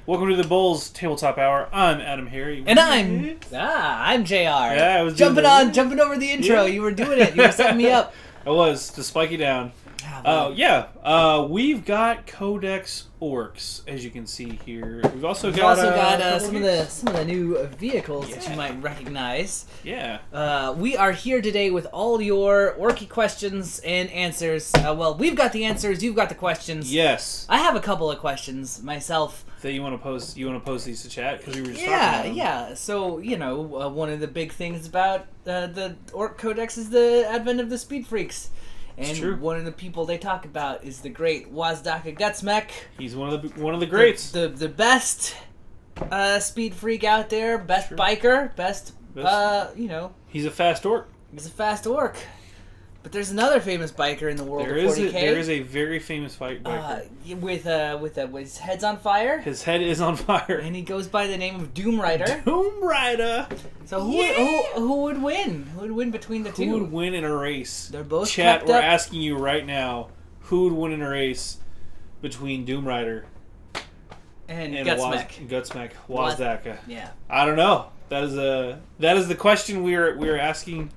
Welcome to the Bulls Tabletop Hour. I'm Adam Harry. And I'm JR. Yeah, I was jumping over the intro. Yeah. You were doing it. You were setting me up. I was, to spike you down. We've got Codex Orks, as you can see here. We've also got some of the new vehicles that you might recognize. Yeah. We are here today with all your Orky questions and answers. We've got the answers. You've got the questions. Yes. I have a couple of questions myself. That you want to post? You want to post these to chat because we were just talking about them. Yeah. So one of the big things about the Ork Codex is the advent of the speed freaks. And one of the people they talk about is the great Wazdaka Gutsmech. He's one of the greats. The best speed freak out there, best biker, best. He's a fast orc. He's a fast orc. But there's another famous biker in the world of 40K. There is a very famous biker. With his head's on fire. His head is on fire. And he goes by the name of Doom Rider. Doom Rider! So who would win? Who would win between the two? Who would win in a race? They're both Chat, we're asking you right now, who would win in a race between Doom Rider and Gutsmech? Gutsmech, Wazdaka. Yeah. I don't know. That is the question we're asking.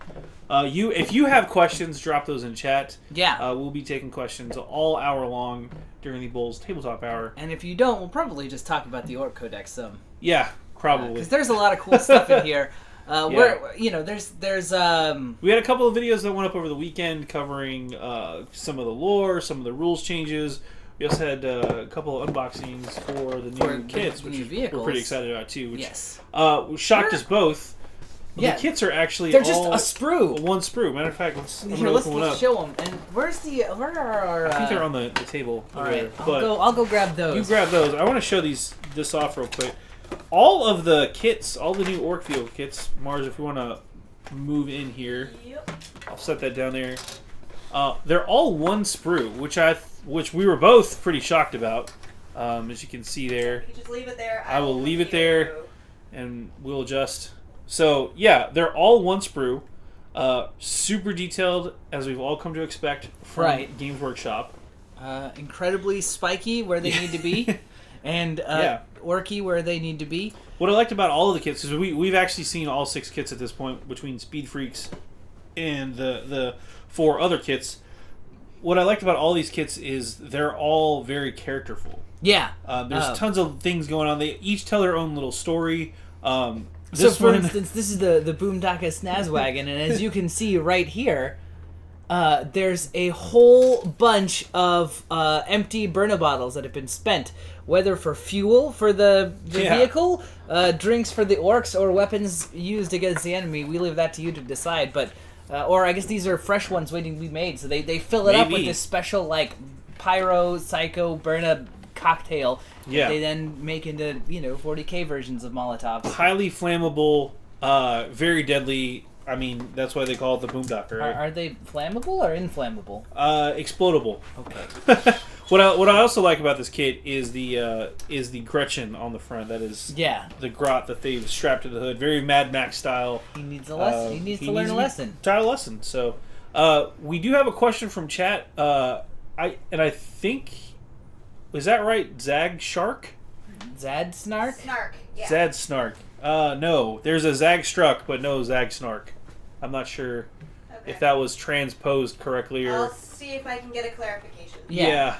If you have questions, drop those in chat. Yeah. We'll be taking questions all hour long during the Bulls Tabletop Hour. And if you don't, we'll probably just talk about the Ork Codex some. Yeah, probably. Because there's a lot of cool stuff in here. There's We had a couple of videos that went up over the weekend covering some of the lore, some of the rules changes. We also had a couple of unboxings for the new kits, which we're pretty excited about too. Which shocked us both. Yeah. The kits are actually they're just a sprue. One sprue. Matter of fact, let's show them. And where are our? I think they're on the table. All right, I'll go grab those. You grab those. I want to show this off real quick. All of the kits, all the new Ork Field kits. Mars, if you want to move in here, I'll set that down there. They're all one sprue, which we were both pretty shocked about. As you can see there. You just leave it there. I will leave it there, and we'll adjust. So, yeah, they're all one sprue. Super detailed, as we've all come to expect from Games Workshop. Incredibly spiky where they need to be. And orky where they need to be. What I liked about all of the kits is we've actually seen all 6 kits at this point between Speed Freaks and the 4 other kits. What I liked about all these kits is they're all very characterful. Yeah. There's tons of things going on. They each tell their own little story. So, for instance, this is the Boomdaka Snazwagon, and as you can see right here, there's a whole bunch of empty burner bottles that have been spent, whether for fuel for the vehicle, drinks for the orcs, or weapons used against the enemy. We leave that to you to decide, but or I guess these are fresh ones waiting to be made, so they fill it up with this special, like, pyro, psycho, burner cocktail. Yeah. They then make into 40K versions of Molotovs. Highly flammable, very deadly. I mean, that's why they call it the Boomdocker, right? Are they flammable or inflammable? Explodable. Okay. What I also like about this kit is the Gretchen on the front. That is the grot that they've strapped to the hood. Very Mad Max style. He needs a lesson. He needs to learn a lesson. Try a lesson. So we do have a question from chat. I think. Is that right? Zag Shark? Zad Snark? Snark, yeah. Zad Snark. No. There's a Zag Struck, but no Zag Snark. I'm not sure if that was transposed correctly or... I'll see if I can get a clarification. Yeah.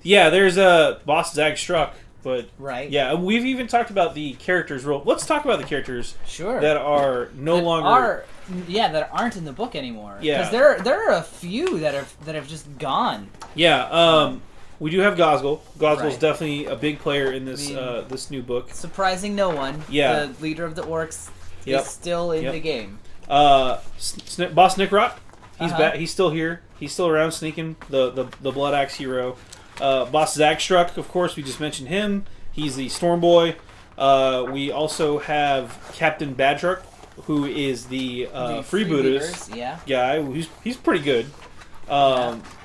Yeah, there's a Boss Zag Struck, but... Right. Yeah, we've even talked about the characters. Let's talk about the characters that are no longer... that aren't in the book anymore. Yeah. Because there are a few that have just gone. Yeah, we do have Gosgel. Gosgel's definitely a big player in this this new book. Surprising no one. Yeah. The leader of the orcs is still in the game. Boss Nickrot, he's back. He's still here. He's still around sneaking. The Blood Axe hero. Boss Zagstruck, of course, we just mentioned him. He's the Storm Boy. We also have Captain Badtruck, who is the freebooters guy. He's pretty good.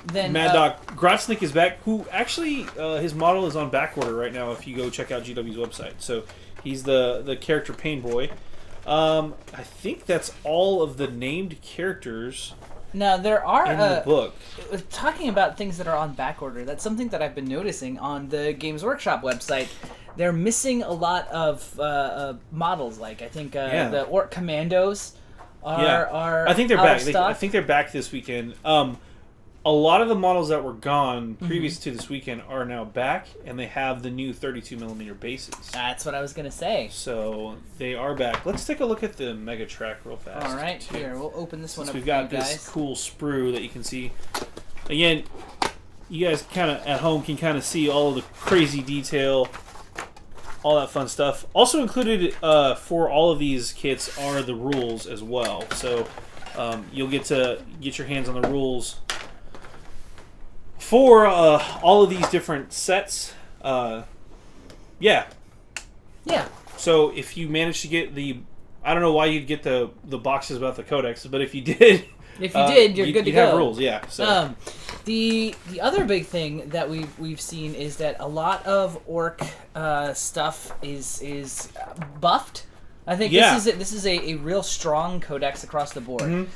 Then Mad Doc Grotznik is back, who actually his model is on backorder right now if you go check out GW's website. So he's the character Pain Boy. I think that's all of the named characters. Now there are in the book. Talking about things that are on backorder, that's something that I've been noticing on the Games Workshop website. they're missing a lot of models. Like I think the Ork Commandos are I think they're out back. of stock. I think they're back this weekend. A lot of the models that were gone previous to this weekend are now back, and they have the new 32mm bases. That's what I was gonna say. So they are back. Let's take a look at the Mega Track real fast. All right, here we'll open this one up. We've got for you this guys. cool sprue that you can see. Again, you guys kind of at home can kind of see all of the crazy detail, all that fun stuff. Also included for all of these kits are the rules as well. So you'll get to get your hands on the rules for all of these different sets. Yeah. So if you manage to get I don't know why you'd get the boxes about the codex, but if you did, you're good to go. Have rules, yeah. So. The other big thing that we've seen is that a lot of Ork stuff is buffed. I think this is a real strong codex across the board.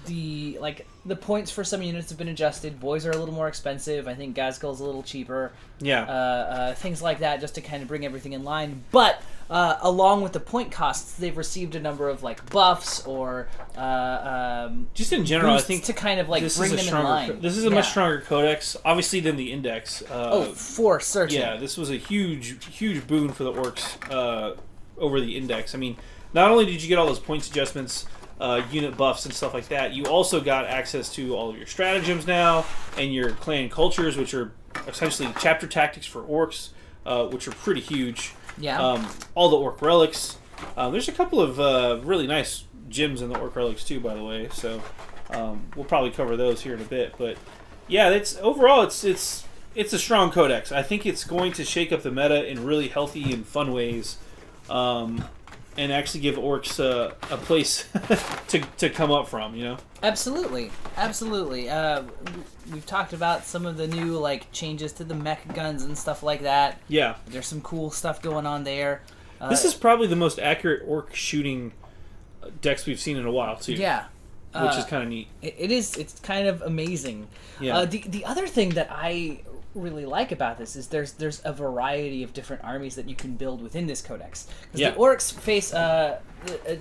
The points for some units have been adjusted. Boys are a little more expensive. I think Gazgul's a little cheaper. Yeah. Things like that, just to kind of bring everything in line. But along with the point costs, they've received a number of like buffs or just in general, I boosts think to kind of like bring them in line. This is a much stronger codex, obviously, than the Index. For certain. Yeah, this was a huge boon for the Orks over the Index. I mean, not only did you get all those points adjustments, unit buffs and stuff like that, you also got access to all of your stratagems now and your clan cultures, which are essentially chapter tactics for Orks, which are pretty huge. Yeah. All the Ork relics. There's a couple of really nice gems in the Ork relics too, by the way. So we'll probably cover those here in a bit. But yeah, overall it's a strong codex. I think it's going to shake up the meta in really healthy and fun ways. And actually give Orks a place to come up from, you know? Absolutely. We've talked about some of the new like changes to the mech guns and stuff like that. Yeah. There's some cool stuff going on there. This is probably the most accurate Ork shooting decks we've seen in a while, too. Yeah. Which is kind of neat. It is. It's kind of amazing. Yeah. The other thing that I really like about this is there's a variety of different armies that you can build within this codex. Because the Orks face a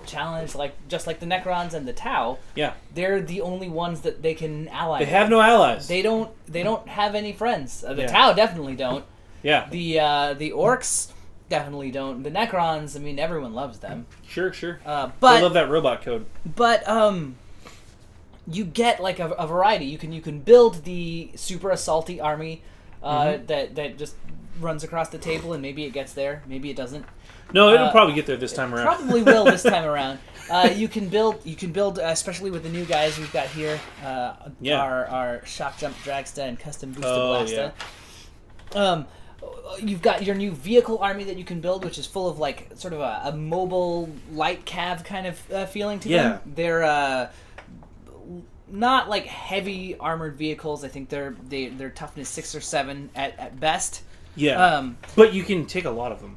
challenge just like the Necrons and the Tau. Yeah. They're the only ones that they can ally. They have no allies. They don't have any friends. The Tau definitely don't. Yeah. The Orks definitely don't. The Necrons, I mean, everyone loves them. Sure. But I love that robot code. But you get like a variety. You can build the super assaulty army that just runs across the table, and maybe it gets there, maybe it doesn't. No, it'll probably get there this time around. Probably will this time around. You can build, especially with the new guys we've got here. Our shock jump dragsta and custom boosted blasta. Yeah. You've got your new vehicle army that you can build, which is full of like sort of a mobile light cav kind of feeling to them. They're not like heavy armored vehicles. I think they're toughness 6 or 7 at best. Yeah. But you can take a lot of them.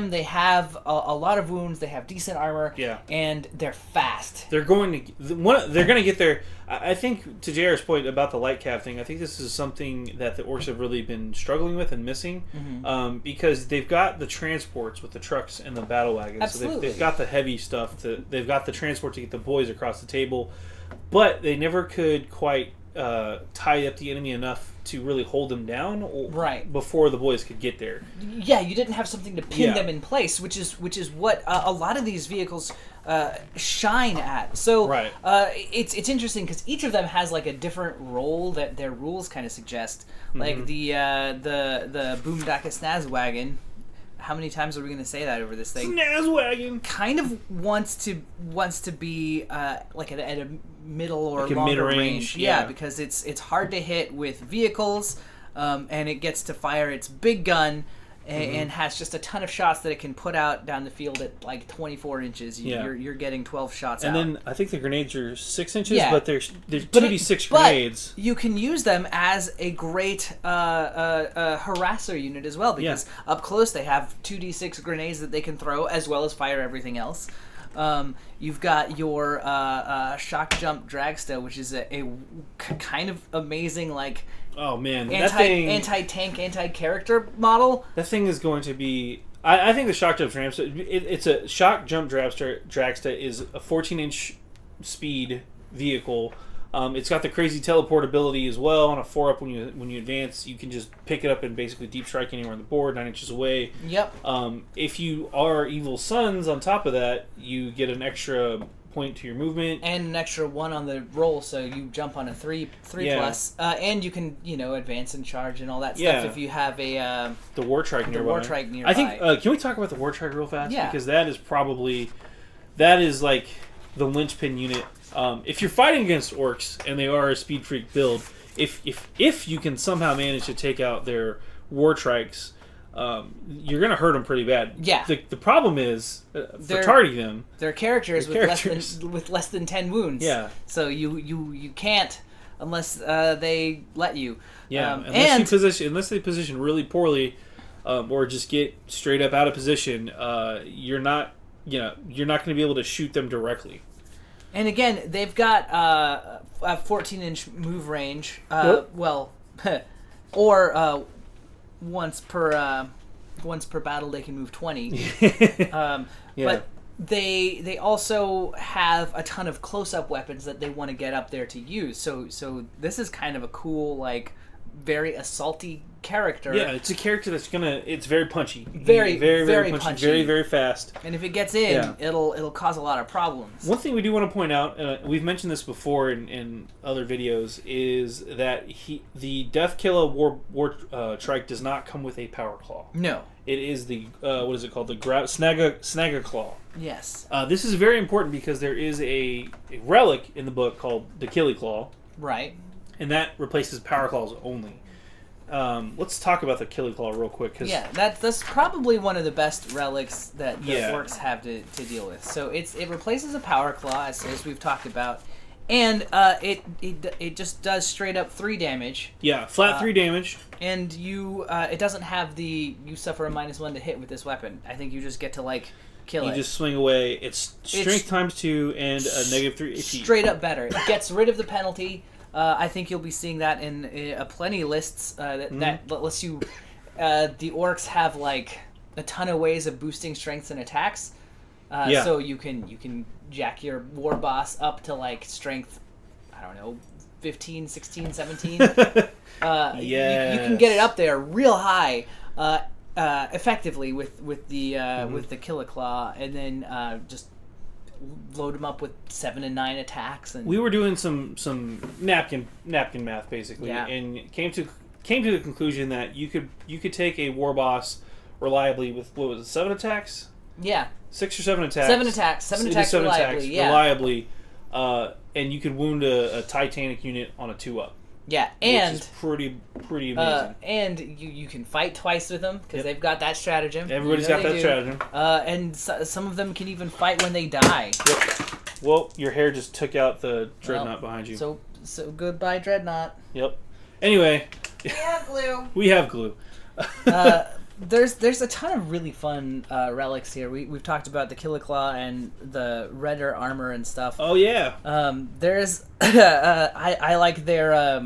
They have a lot of wounds. They have decent armor. Yeah. And they're fast. They're going to get there. I think to JR's point about the light cav thing, I think this is something that the Orks have really been struggling with and missing, because they've got the transports with the trucks and the battle wagons. Absolutely. So they've got the heavy stuff. They've got the transport to get the boys across the table, but they never could quite tie up the enemy enough to really hold them down before the boys could get there. Yeah, you didn't have something to pin them in place, which is what a lot of these vehicles shine at. So it's interesting because each of them has like a different role that their rules kind of suggest. Like the Boomdaka Snaz Wagon. How many times are we going to say that over this thing? Snazwagon kind of wants to be like at a middle or like longer mid-range, range. Yeah, because it's hard to hit with vehicles, and it gets to fire its big gun and has just a ton of shots that it can put out down the field at like 24 inches. You're getting 12 shots and out. And then I think the grenades are 6 inches, but they're 2d6 but grenades. You can use them as a great harasser unit as well, because up close they have 2d6 grenades that they can throw as well as fire everything else. You've got your shock jump dragsta, which is a kind of amazing, like Oh man, anti-tank, anti-character model. That thing is going to be. I think the shock jump dragster. It's a shock jump dragster is a 14-inch speed vehicle. It's got the crazy teleportability as well. On a 4-up, when you advance, you can just pick it up and basically deep strike anywhere on the board, 9 inches away. Yep. If you are evil sons, on top of that, you get an extra point to your movement and an extra 1 on the roll, so you jump on a 3 plus, and you can advance and charge and all that stuff if you have a the war trike nearby. I think can we talk about the war trike real fast? Yeah, because that is like the linchpin unit. If you're fighting against orcs and they are a speed freak build, if you can somehow manage to take out their war trikes, you're going to hurt them pretty bad. Yeah. The problem is for targeting them. They're characters with less than 10 wounds. Yeah. So you can't unless they let you. Yeah. Unless they position really poorly, or just get straight up out of position, you're not going to be able to shoot them directly. And again, they've got a 14-inch move range. Well, or once per battle they can move 20. But they also have a ton of close-up weapons that they want to get up there to use. So this is kind of a cool, like, very assaulty character. Yeah, it's a character that's it's very punchy. Very punchy. Very, very fast. And if it gets in, it'll cause a lot of problems. One thing we do want to point out, we've mentioned this before in other videos, is that the Death Killer War Trike does not come with a Power Claw. No. It is the, what is it called? The Snagga Claw. Yes. This is very important because there is a relic in the book called the Killy Claw. Right. And that replaces Power Claws only. Let's talk about the Killy Claw real quick. That's probably one of the best relics that the orcs have to deal with. So it replaces a Power Claw, as we've talked about, and it just does straight up 3 damage. Yeah, flat 3 damage. And it doesn't have you suffer a -1 to hit with this weapon. I think you just get to kill it. You just swing away. It's strength times 2 and a -3 AP. Straight up better. It gets rid of the penalty. I think you'll be seeing that in plenty lists that lets you. The orcs have a ton of ways of boosting strengths and attacks. So you can jack your war boss up to strength, I don't know, 15, 16, 17. You can get it up there real high, effectively with the Killer Claw, and then just load them up with 7 and 9 attacks. And we were doing some napkin math basically, and came to the conclusion that you could take a war boss reliably with, what was it, 7 attacks? Yeah, 6 or 7 attacks. 7 attacks reliably, and you could wound a Titanic unit on a 2-up. Yeah, and which is pretty amazing. And you can fight twice with them because they've got that stratagem. Everybody's got that stratagem. And some of them can even fight when they die. Yep. Well, your hair just took out the dreadnought behind you. So goodbye, dreadnought. Yep. Anyway, we have glue. There's a ton of really fun relics here. We've talked about the Killer Claw and the redder armor and stuff. Oh yeah. There's I like their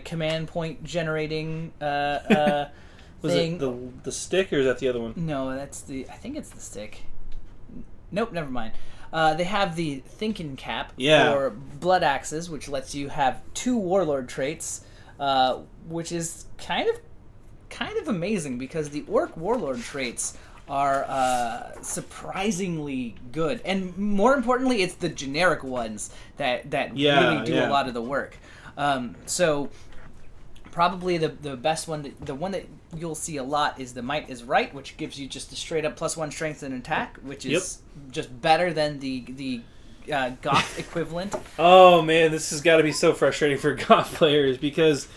command point generating was thing. it the stick, or is that the other one? No, I think it's the stick. Nope, never mind. They have the Thinkin' Cap for Blood Axes, which lets you have 2 Warlord traits, which is kind of amazing because the Orc Warlord traits are surprisingly good, and more importantly, it's the generic ones that really do a lot of the work. So probably the best one, the one that you'll see a lot, is the Might is Right, which gives you just a straight up +1 strength and attack, which is just better than the Goth equivalent. Oh man, this has got to be so frustrating for Goth players because.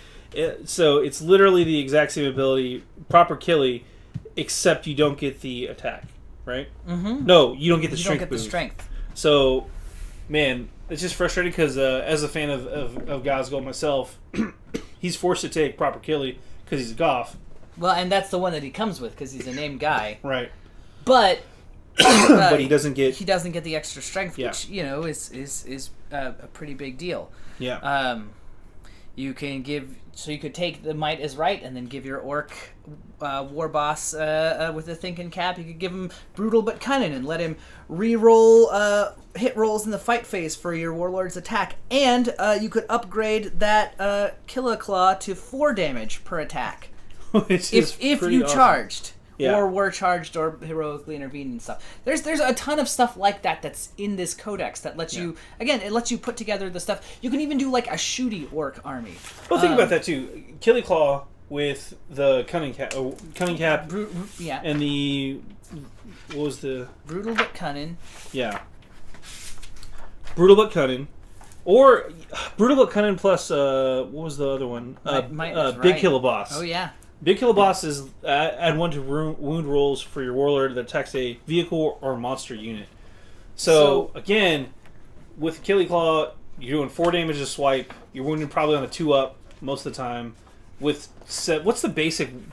So it's literally the exact same ability, proper Killy, except you don't get the attack, right? Mm-hmm. No, you don't get the strength. You don't get the strength. So, man, it's just frustrating because as a fan of Gosgold myself, he's forced to take proper Killy because he's a Goth. Well, and that's the one that he comes with because he's a named guy. Right. But but he doesn't get the extra strength, which is a pretty big deal. Yeah. You can you could take the Might is Right and then give your Orc war boss with a thinking cap. You could give him Brutal but Cunning and let him re-roll hit rolls in the fight phase for your Warlord's attack. And you could upgrade that Killer Claw to 4 damage per attack. if you awesome. Charged. Yeah. Or were charged or heroically intervened and stuff. There's a ton of stuff like that's in this codex that lets you, again, it lets you put together the stuff. You can even do like a shooty Orc army. Well, think about that too. Killy Claw with the Cunning Cap, and the, what was the... Brutal but Cunning. Yeah. Brutal but Cunning. Or Brutal but Cunning plus, what was the other one? Big Killer Boss. Oh, yeah. Big Killer Boss is add 1 to wound rolls for your warlord that attacks a vehicle or monster unit. So again, with Killy Claw, you're doing 4 damage a swipe. You're wounded probably on a 2-up most of the time. What's the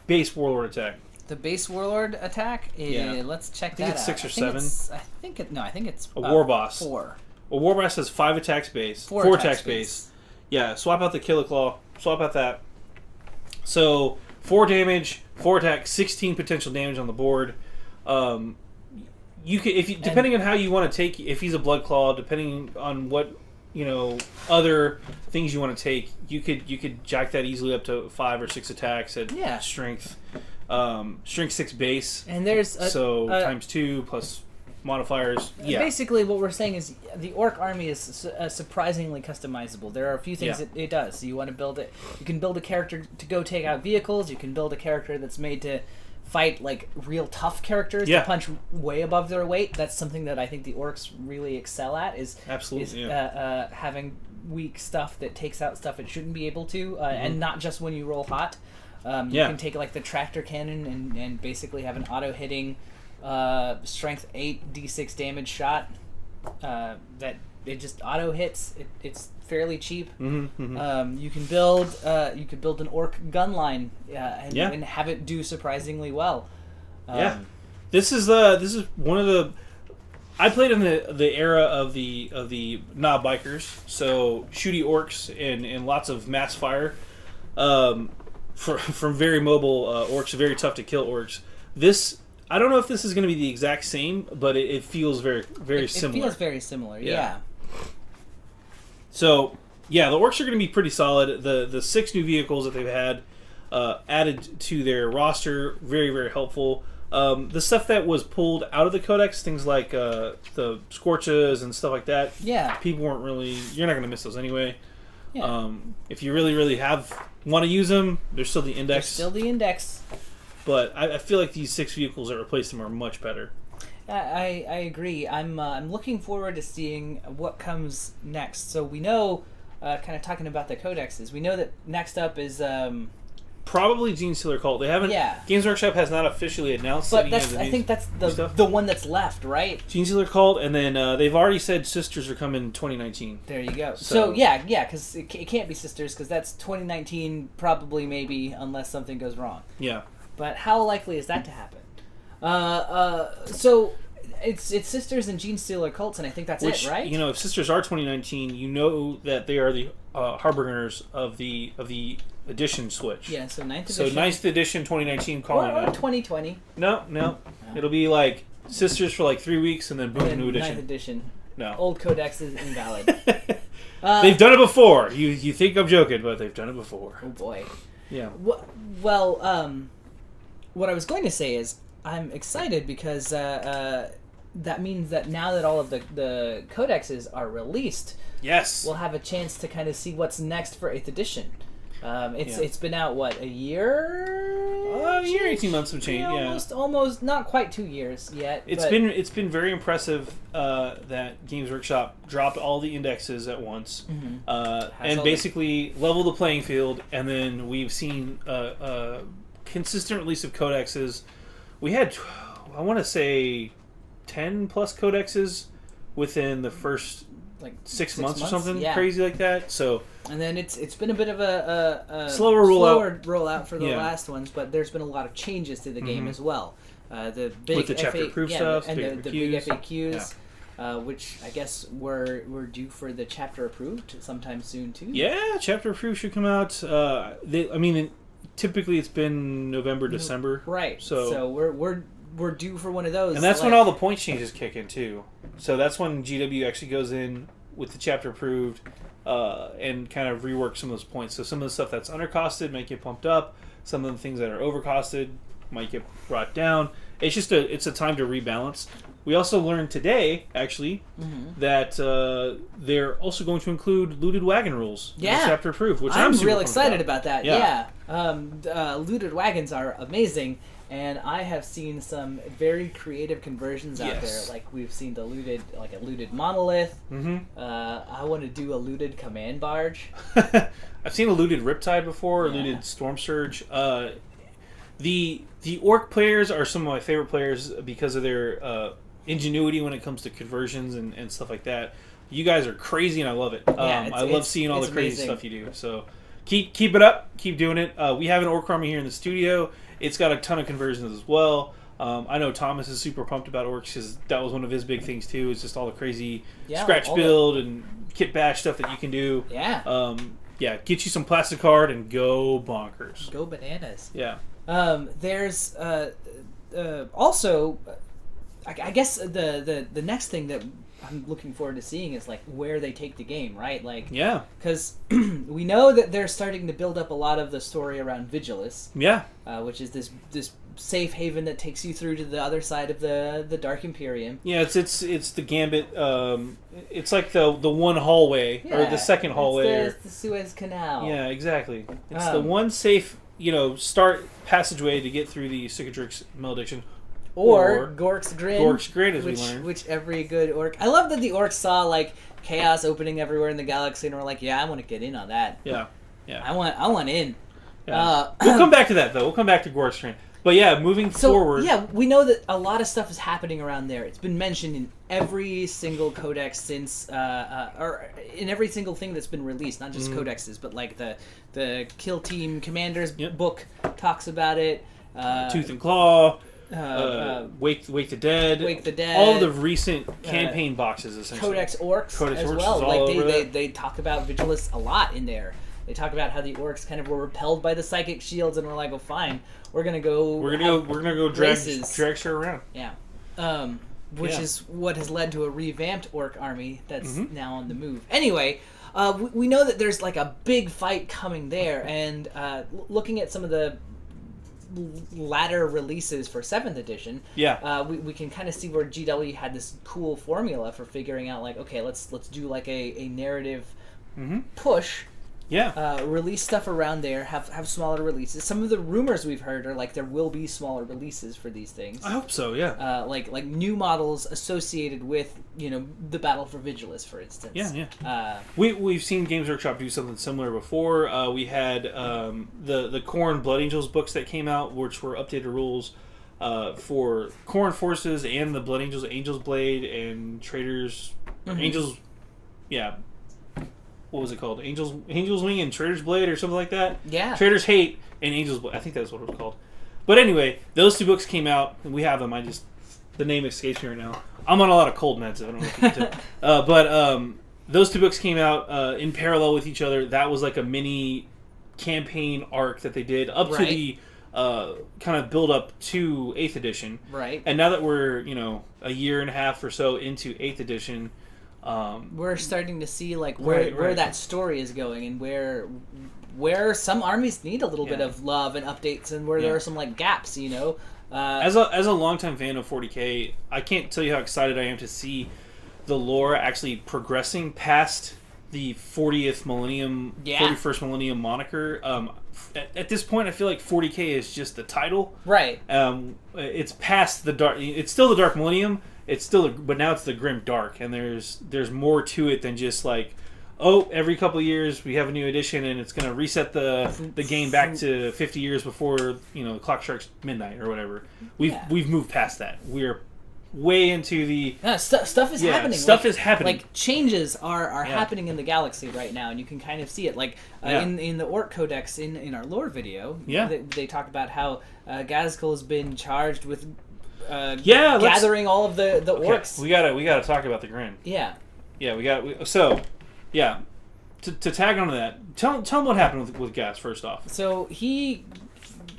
base warlord attack? The base warlord attack? Let's check that out. I think it's 6 or 7. I think it's a war boss. 4. A war boss has 5 attacks base. 4 attacks base. Yeah, swap out the Killy Claw. Swap out that. So 4 damage, 4 attack, 16 potential damage on the board. You could, depending on how you want to take, if he's a Blood Claw, depending on what other things you want to take, you could jack that easily up to 5 or 6 attacks at strength, strength 6 base. And there's times 2 plus modifiers. Yeah. Basically, what we're saying is the Orc army is surprisingly customizable. There are a few things it does. You want to build it. You can build a character to go take out vehicles. You can build a character that's made to fight like real tough characters to punch way above their weight. That's something that I think the Orcs really excel at. Having weak stuff that takes out stuff it shouldn't be able to, and not just when you roll hot. You can take like the tractor cannon and basically have an auto hitting. Strength 8 d6 damage shot that it just auto hits. It's fairly cheap. You can build an Orc gun line and have it do surprisingly well. This is one of the. I played in the era of the Knob Bikers, so shooty Orcs and lots of mass fire from very mobile Orcs, very tough to kill Orcs. I don't know if this is going to be the exact same, but it feels very, very similar. It feels very similar, yeah. So, the Orcs are going to be pretty solid. The 6 new vehicles that they've had added to their roster, very, very helpful. The stuff that was pulled out of the Codex, things like the Scorches and stuff like that, people weren't really... You're not going to miss those anyway. Yeah. If you really, really want to use them, there's still the Index. But I feel like these 6 vehicles that replace them are much better. I agree. I'm looking forward to seeing what comes next. So we know, kind of talking about the codexes, we know that next up is... probably Gene Stealer Cult. They haven't... Games Workshop has not officially announced but I think that's the one that's left, right? Gene Stealer Cult, and then they've already said Sisters are coming in 2019. There you go. So because it can't be Sisters, because that's 2019 probably, maybe, unless something goes wrong. Yeah. But how likely is that to happen? So it's Sisters and Gene Stealer Cults, and I think that's it, right? If Sisters are 2019, you know that they are the harbingers of the edition switch. Yeah, so 9th edition. So 9th edition 2019 calling or 2020. No. It'll be like Sisters for like 3 weeks, and then boom, new edition. 9th edition. No. Old Codex is invalid. They've done it before. You think I'm joking, but they've done it before. Oh boy. Yeah. Well, what I was going to say is I'm excited because that means that now that all of the codexes are released, we'll have a chance to kind of see what's next for 8th edition. It's been out a year? A year, 18 months of change. Almost not quite 2 years yet. It's been very impressive that Games Workshop dropped all the indexes at once and basically leveled the playing field. And then we've seen consistent release of codexes. We had, I want to say, 10 plus codexes within the first 6 months or something crazy like that. So, and then it's been a bit of a slower rollout for the last ones, but there's been a lot of changes to the game as well. The big with the chapter proof stuff, and the big FAQs. which I guess we're due for the chapter approved sometime soon too. Yeah, chapter approved should come out. Typically it's been November, December. Right. So we're due for one of those. And that's when all the point changes kick in too. So that's when GW actually goes in with the chapter approved and kind of rework some of those points. So some of the stuff that's undercosted might get pumped up. Some of the things that are overcosted might get brought down. It's just a time to rebalance. We also learned today, actually, that they're also going to include looted wagon rules in the chapter approved, which I'm super real excited about that. Yeah. Looted wagons are amazing, and I have seen some very creative conversions out there. Like we've seen a looted monolith. I want to do a looted command barge. I've seen a looted Riptide before, a looted Storm Surge. The Ork players are some of my favorite players because of their ingenuity when it comes to conversions and stuff like that. You guys are crazy, and I love it. I love seeing all the crazy stuff you do. So keep it up. Keep doing it. We have an Ork army here in the studio. It's got a ton of conversions as well. I know Thomas is super pumped about Orks because that was one of his big things too. It's just all the crazy scratch build and kit bash stuff that you can do. Yeah. Get you some plastic card and go bonkers. Go bananas. Yeah. There's also, I guess the next thing that I'm looking forward to seeing is like where they take the game, right? Like, because we know that they're starting to build up a lot of the story around Vigilus, which is this safe haven that takes you through to the other side of the Dark Imperium. Yeah, it's the Gambit. It's like the one hallway or the second hallway. It's the Suez Canal. Yeah, exactly. It's the one safe, start passageway to get through the Cicatrix Malediction. Or Gork's Grin. Gork's Grin, as we learned. Which every good Ork... I love that the Orcs saw, like, chaos opening everywhere in the galaxy, and were like, I want to get in on that. Yeah. I want in. Yeah. We'll come back to that, though. We'll come back to Gork's Grin. But yeah, moving forward... Yeah, we know that a lot of stuff is happening around there. It's been mentioned in every single codex since... or in every single thing that's been released, not just codexes, but like the Kill Team Commander's book talks about it. Tooth and Claw... Wake the Dead. All of the recent campaign boxes, essentially. Codex Orcs as well. Like they talk about Vigilus a lot in there. They talk about how the Orcs kind of were repelled by the psychic shields and were like, "Oh, fine, we're gonna go drag shit around." Yeah. Which is what has led to a revamped Ork army that's now on the move. Anyway, we know that there's like a big fight coming there, and looking at some of the latter releases for 7th edition, we can kind of see where GW had this cool formula for figuring out like, okay, let's do like a narrative push. Release stuff around there, have smaller releases. Some of the rumors we've heard are like there will be smaller releases for these things. I hope so, yeah. Like new models associated with, the Battle for Vigilus, for instance. We've seen Games Workshop do something similar before. We had the Khorne Blood Angels books that came out, which were updated rules for Khorne Forces and the Blood Angels, Angel's Blade, and Traders... Angels... Yeah. What was it called? Angel's Wing and Trader's Blade or something like that? Yeah. Trader's Hate and Angel's Blade. I think that's what it was called. But anyway, those two books came out, and we have them. The name escapes me right now. I'm on a lot of cold meds. I don't know if you can tell. But those two books came out in parallel with each other. That was like a mini campaign arc that they did up to the kind of build up to 8th edition. Right. And now that we're, a year and a half or so into 8th edition... we're starting to see like where that story is going, and where some armies need a little bit of love and updates, and where there are some like gaps. As a longtime fan of 40K, I can't tell you how excited I am to see the lore actually progressing past the 40th millennium, 41st millennium moniker. At this point, I feel like 40K is just the title. Right. It's past the dark. It's still the Dark Millennium. It's still, but now it's the Grim Dark, and there's more to it than just like, every couple of years we have a new edition, and it's going to reset the game back to 50 years before the clock strikes midnight or whatever. We've moved past that. We're way into the stuff is happening. Stuff is happening. Like changes are happening in the galaxy right now, and you can kind of see it. Like in the Ork Codex in our lore video, they talk about how Gazkul has been charged with gathering all of the orcs. Okay. We gotta talk about the Grin. Yeah. Yeah, To tag onto that, tell him what happened with Gaz first off. So he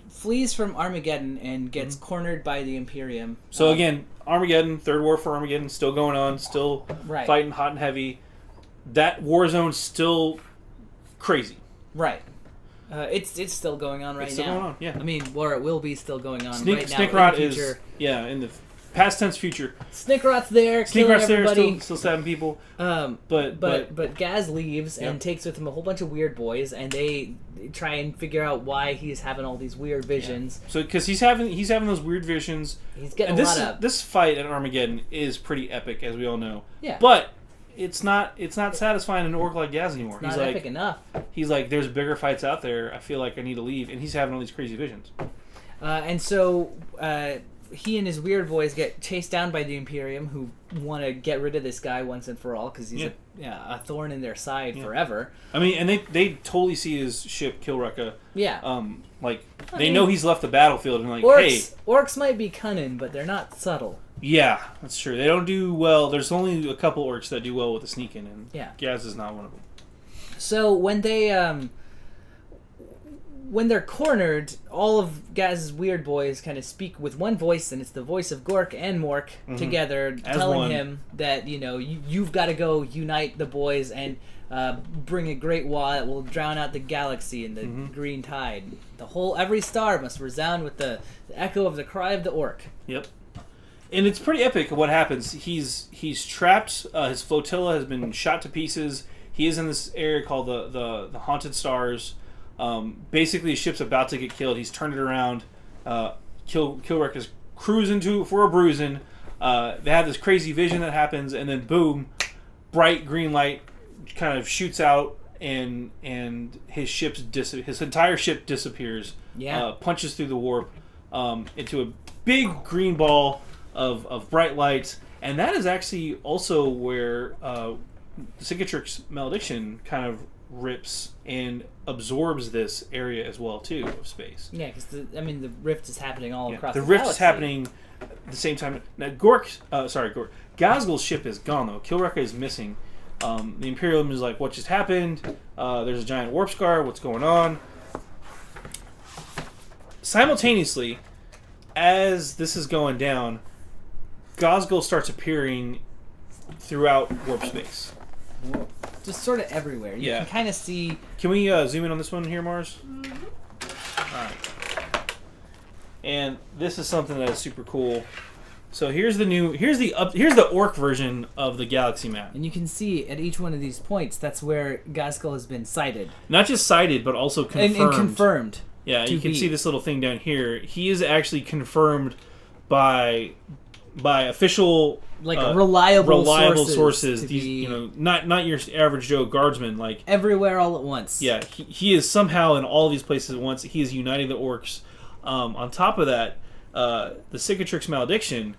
flees from Armageddon and gets cornered by the Imperium. So again, Armageddon, Third War for Armageddon, still going on, still fighting hot and heavy. That war zone's still crazy. Right. It's still going on right now. It's still going on, yeah. I mean, or it will be still going on right now. Snickrot is in the past tense future. Snickrot's there, killing everybody. Still stabbing people. But Gaz leaves and takes with him a whole bunch of weird boys, and they try and figure out why he's having all these weird visions. Yeah. So because he's having those weird visions. He's getting a lot of this fight at Armageddon is pretty epic, as we all know. Yeah. But it's not satisfying an orc like Gaz anymore. It's not epic enough. He's like, there's bigger fights out there. I feel like I need to leave, and he's having all these crazy visions. And so he and his weird boys get chased down by the Imperium, who want to get rid of this guy once and for all because he's a thorn in their side forever. I mean, and they totally see his ship Kilrucka. Yeah. They know he's left the battlefield and orcs might be cunning, but they're not subtle. Yeah, that's true. They don't do well. There's only a couple orcs that do well with the sneaking, and Gaz is not one of them. So when they're cornered, all of Gaz's weird boys kind of speak with one voice, and it's the voice of Gork and Mork together, telling him that you've got to go unite the boys and bring a great wall that will drown out the galaxy and the green tide. Every star must resound with the echo of the cry of the orc. Yep. And it's pretty epic what happens. He's trapped. His flotilla has been shot to pieces. He is in this area called the Haunted Stars. Basically, his ship's about to get killed. He's turned it around. Kilruck is cruising for a bruising. They have this crazy vision that happens, and then boom, bright green light kind of shoots out, and his entire ship disappears. Yeah. Punches through the warp into a big green ball of bright light, and that is actually also where the Cicatrix malediction kind of rips and absorbs this area as well too of space. Yeah, because the rift is happening all across the rift galaxy. is happening at the same time. Now Gazgul's ship is gone though. Kilrucka is missing. The Imperium is like, what just happened? There's a giant warp scar. What's going on? Simultaneously, as this is going down, Gazgul starts appearing throughout warp space. Just sort of everywhere. You can kind of see... Can we zoom in on this one here, Mars? Mm-hmm. All right. And this is something that is super cool. So here's the orc version of the galaxy map. And you can see at each one of these points, that's where Gazgul has been sighted. Not just sighted, but also confirmed. And confirmed. Yeah, you can see this little thing down here. He is actually confirmed by official, reliable sources. These, not your average Joe guardsman, like everywhere all at once. Yeah, he is somehow in all these places at once. He is uniting the orcs. On top of that, the Cicatrix malediction,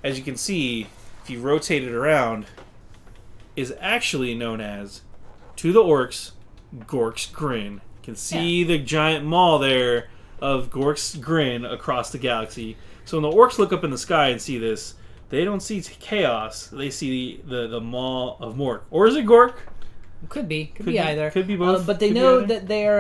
as you can see, if you rotate it around, is actually known as, to the orcs, Gork's Grin. You can see the giant maw there of Gork's Grin across the galaxy. So when the orcs look up in the sky and see this, they don't see chaos. They see the maw of Mork. Or is it Gork? Could be either. Could be both. But they know that they're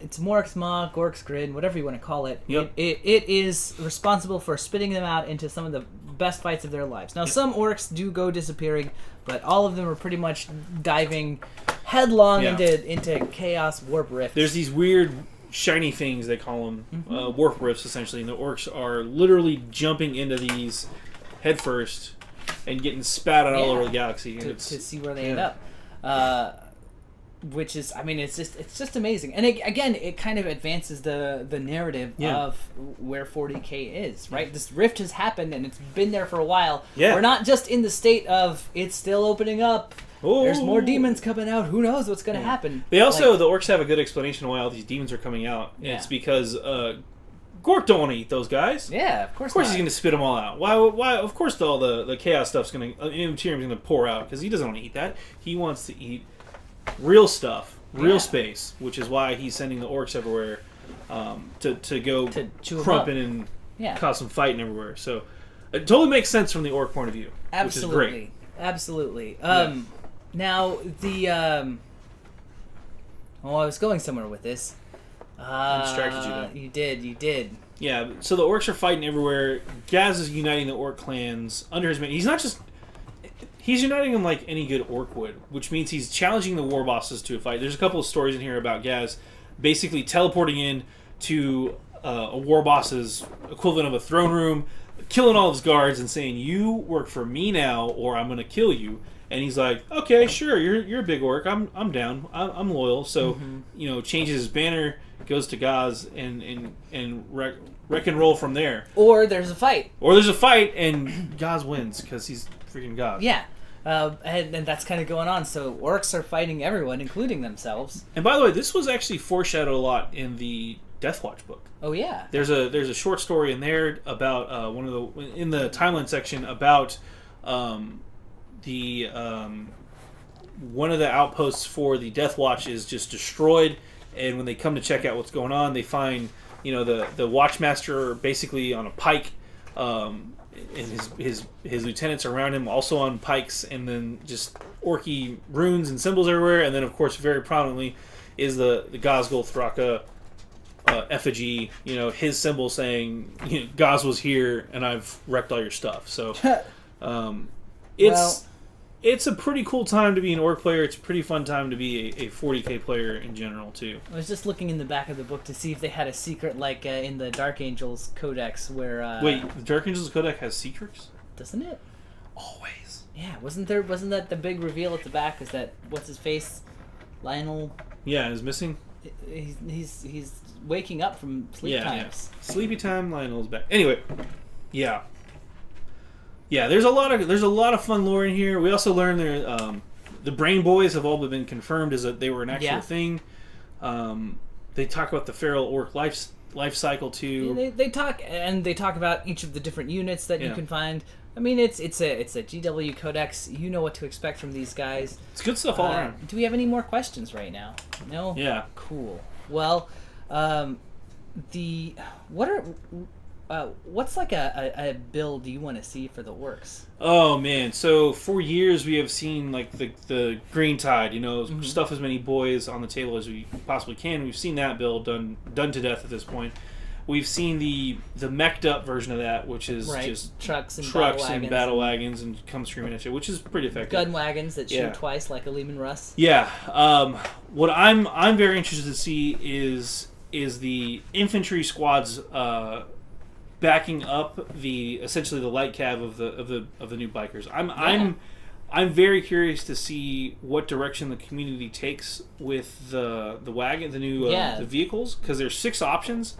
it's Mork's maw, Gork's Grin, whatever you want to call it. Yep. It is responsible for spitting them out into some of the best fights of their lives. Now, some orcs do go disappearing, but all of them are pretty much diving headlong into chaos warp rifts. There's these weird shiny things, they call them, warp rifts essentially, and the orcs are literally jumping into these headfirst and getting spat out all over the galaxy to see where they end up. Which is, it's just amazing, and it kind of advances the narrative of where 40K is, right? This rift has happened, and it's been there for a while. Yeah. We're not just in the state of it's still opening up. Ooh. There's more demons coming out. Who knows what's going to happen? They also, the orcs have a good explanation of why all these demons are coming out. Yeah. It's because Gork don't want to eat those guys. Yeah, of course. Of course, he's going to spit them all out. Why? Of course, all the chaos stuff's going to, Imperium's going to pour out because he doesn't want to eat that. He wants to eat real stuff, real space, which is why he's sending the orcs everywhere to go crumping and cause some fighting everywhere. So it totally makes sense from the orc point of view, Absolutely. which is great. Absolutely. Now, I was going somewhere with this. I distracted you, though. You did. Yeah, so the orcs are fighting everywhere. Gaz is uniting the orc clans under his man. He's uniting them like any good orc would, which means he's challenging the war bosses to a fight. There's a couple of stories in here about Gaz basically teleporting in to a war boss's equivalent of a throne room, killing all his guards and saying, "You work for me now, or I'm going to kill you." And he's like, "Okay, sure, you're a big orc. I'm down. I'm loyal." So, changes his banner, goes to Gaz, and wreck and roll from there. Or there's a fight. And Gaz wins because he's freaking Gaz. Yeah. And that's kind of going on. So orcs are fighting everyone, including themselves. And by the way, this was actually foreshadowed a lot in the Death Watch book. Oh yeah. There's a short story in there about in the timeline section about the one of the outposts for the Death Watch is just destroyed, and when they come to check out what's going on, they find the Watchmaster basically on a pike. And his lieutenants around him also on pikes, and then just orky runes and symbols everywhere, and then of course very prominently is the Gazgul Thraka effigy, his symbol saying Gaz was here and I've wrecked all your stuff. So it's a pretty cool time to be an orc player. It's a pretty fun time to be a 40k player in general too. I was just looking in the back of the book to see if they had a secret like in the Dark Angels Codex where... Wait, the Dark Angels Codex has secrets? Doesn't it? Always. Yeah, wasn't that the big reveal at the back? Is that, what's his face? Lionel? Yeah, is missing? He's waking up from sleep times. Yeah. Sleepy time, Lionel's back. Anyway, yeah. Yeah, there's a lot of fun lore in here. We also learned the Brain Boys have all been confirmed as that they were an actual thing. They talk about the feral orc life cycle too. Yeah, they talk about each of the different units that you can find. I mean, it's a GW Codex. You know what to expect from these guys. It's good stuff all around. Do we have any more questions right now? No. Yeah. Cool. Well, what's like a build you want to see for the orcs? Oh man, so for years we have seen like the Green Tide, stuff as many boys on the table as we possibly can. We've seen that build done to death at this point. We've seen the mech'd up version of that, which is just trucks and battle wagons and come screaming at you, which is pretty effective. Gun wagons that shoot twice like a Lehman Russ. Yeah. What I'm very interested to see is the infantry squads backing up essentially the light cav of the new bikers. I'm very curious to see what direction the community takes with the wagon, the new the vehicles, because there's 6 options.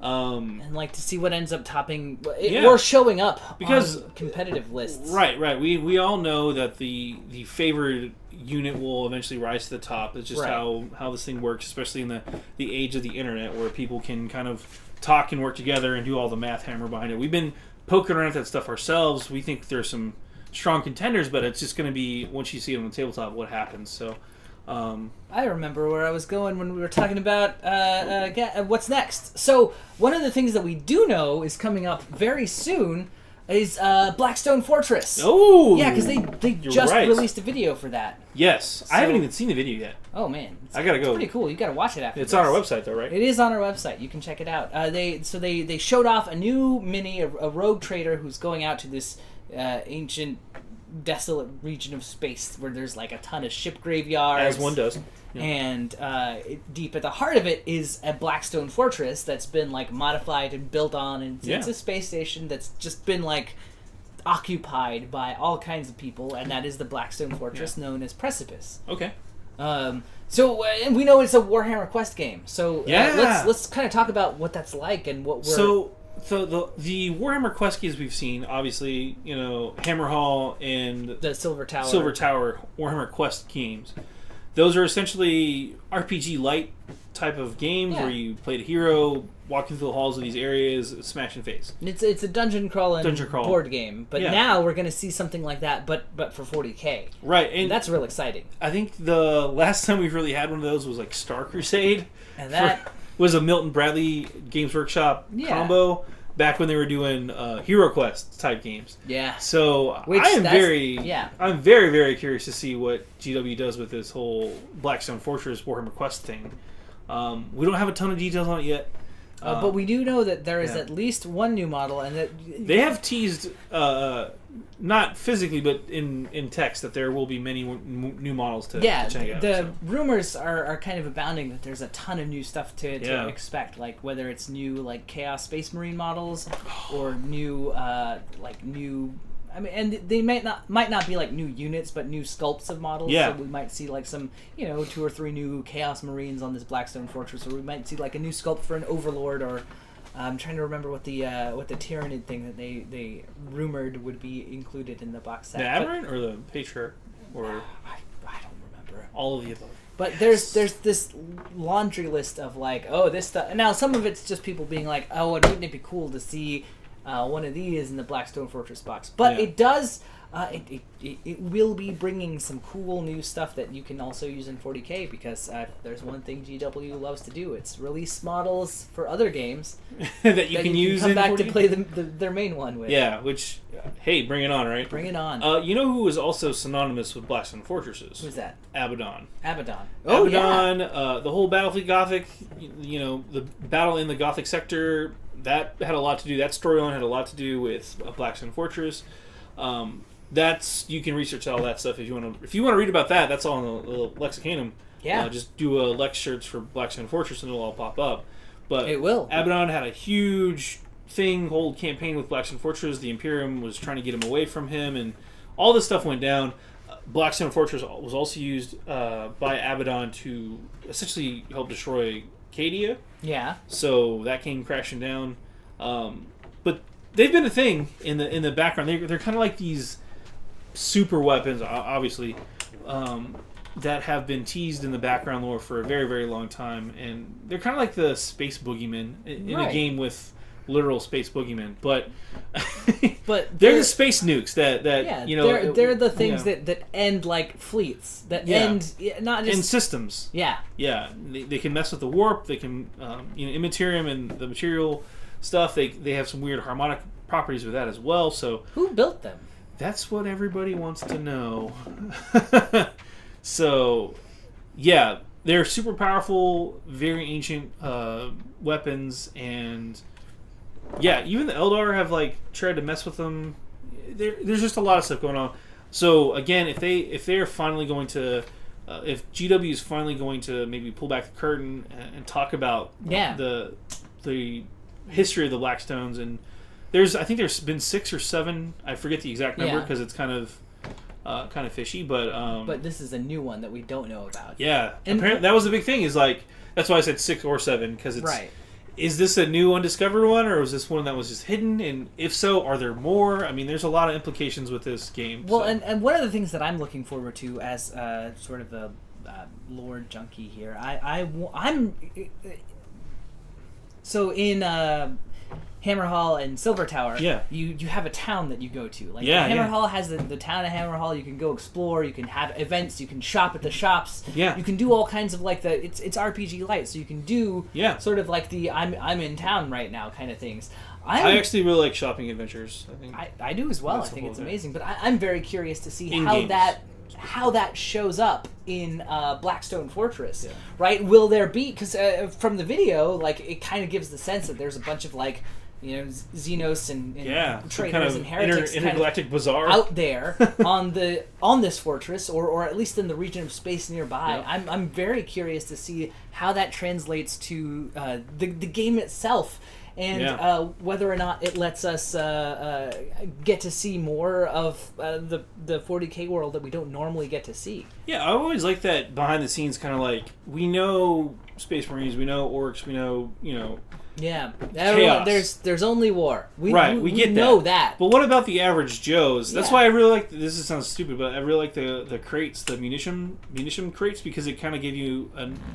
And like to see what ends up topping or showing up because on competitive lists. Right. We all know that the favored unit will eventually rise to the top. It's just how this thing works, especially in the age of the internet, where people can kind of talk and work together and do all the math hammer behind it. We've been poking around at that stuff ourselves. We think there's some strong contenders, but it's just going to be, once you see it on the tabletop, what happens. So I remember where I was going when we were talking about what's next. So one of the things that we do know is coming up very soon is Blackstone Fortress. Oh! Yeah, because they just released a video for that. Yes. So, I haven't even seen the video yet. Oh, man. I gotta go. It's pretty cool. You gotta watch it after It's on our website, though, right? It is on our website. You can check it out. They showed off a new mini, a rogue trader who's going out to this ancient, desolate region of space where there's like a ton of ship graveyards. As one does. Yeah. And deep at the heart of it is a Blackstone Fortress that's been like modified and built on, and it's a space station that's just been like occupied by all kinds of people, and that is the Blackstone Fortress known as Precipice. Okay. So and we know it's a Warhammer Quest game. So let's kind of talk about what that's like and what we're... So the Warhammer Quest games we've seen, obviously, Hammerhall and the Silver Tower Warhammer Quest games. Those are essentially RPG light type of games where you played a hero, walking through the halls of these areas, smash and face. It's a dungeon crawl board game, but now we're going to see something like that, but for 40k. Right, and that's real exciting. I think the last time we've really had one of those was like Star Crusade, and that was a Milton Bradley Games Workshop combo. back when they were doing Hero Quest type games. Yeah. So I'm very, very curious to see what GW does with this whole Blackstone Fortress Warhammer Quest thing. We don't have a ton of details on it yet. But we do know that there is at least one new model, and that they have teased, not physically, but in text, that there will be many new models to check out. The rumors are kind of abounding that there's a ton of new stuff to expect, like whether it's new like Chaos Space Marine models or new new. I mean, and they might not be like new units, but new sculpts of models. Yeah. So we might see like some, 2 or 3 new Chaos Marines on this Blackstone Fortress, or we might see like a new sculpt for an Overlord, or I'm trying to remember what the Tyranid thing that they rumored would be included in the box set. The Aberrant or the Patriarch, or I don't remember. All of the above. But there's this laundry list of like, this stuff. And now some of it's just people being like, and wouldn't it be cool to see one of these in the Blackstone Fortress box. But it does, it will be bringing some cool new stuff that you can also use in 40K, because there's one thing GW loves to do. It's release models for other games that you can use come back 40K? to play their main one with. Yeah, which, hey, bring it on, right? Bring it on. You know who is also synonymous with Blackstone Fortresses? Who's that? Abaddon. Oh, Abaddon, the whole Battlefleet Gothic, the battle in the Gothic sector, that had a lot to do. That storyline had a lot to do with Blackstone Fortress. You can research all that stuff if you want to. If you want to read about that, that's all in the Lexicanum. Yeah. Just do a Lex search for Blackstone Fortress and it'll all pop up. But it will. Abaddon had a huge whole campaign with Blackstone Fortress. The Imperium was trying to get him away from him, and all this stuff went down. Blackstone Fortress was also used by Abaddon to essentially help destroy Cadia. Yeah. So that came crashing down. But they've been a thing in the background. They're kind of like these super weapons, obviously, that have been teased in the background lore for a very, very long time. And they're kind of like the space boogeymen in a game with literal space boogeymen. But they're the space nukes that they're the things that end like fleets, that end not just in systems. Yeah. They can mess with the warp. They can immaterium and the material stuff. They have some weird harmonic properties with that as well. So who built them? That's what everybody wants to know. So they're super powerful, very ancient weapons, and even the Eldar have like tried to mess with them. There's just a lot of stuff going on. So again, if they're finally going to, if GW is finally going to maybe pull back the curtain and talk about the history of the Blackstones, and I think there's been 6 or 7. I forget the exact number because it's kind of fishy, but this is a new one that we don't know about. Yeah, and apparently that was the big thing. Is like that's why I said 6 or 7, because it's right. Is this a new undiscovered one, or is this one that was just hidden? And if so, are there more? I mean, there's a lot of implications with this game. Well, and one of the things that I'm looking forward to as sort of a lore junkie here, I'm so in Hammer Hall and Silver Tower, you have a town that you go to. Like Hammer Hall has the town of Hammer Hall. You can go explore. You can have events. You can shop at the shops. Yeah. You can do all kinds of like it's RPG light, so you can do sort of like the I'm in town right now kind of things. I actually really like shopping adventures. I think I do as well. I think it's amazing. But I'm very curious to see how that shows up in Blackstone Fortress, right? Will there be, because from the video, like it kind of gives the sense that there's a bunch of like Xenos and traitors kind of and heretics intergalactic bazaar out there on this fortress, or at least in the region of space nearby. I'm very curious to see how that translates to the game itself. And whether or not it lets us get to see more of the 40K world that we don't normally get to see. Yeah, I always like that behind the scenes kind of like, we know Space Marines, we know Orcs, we know, chaos. There's only war. We get know that. But what about the average Joes? That's why I really like, this sounds stupid, but I really like the crates, the munition crates, because it kind of gave you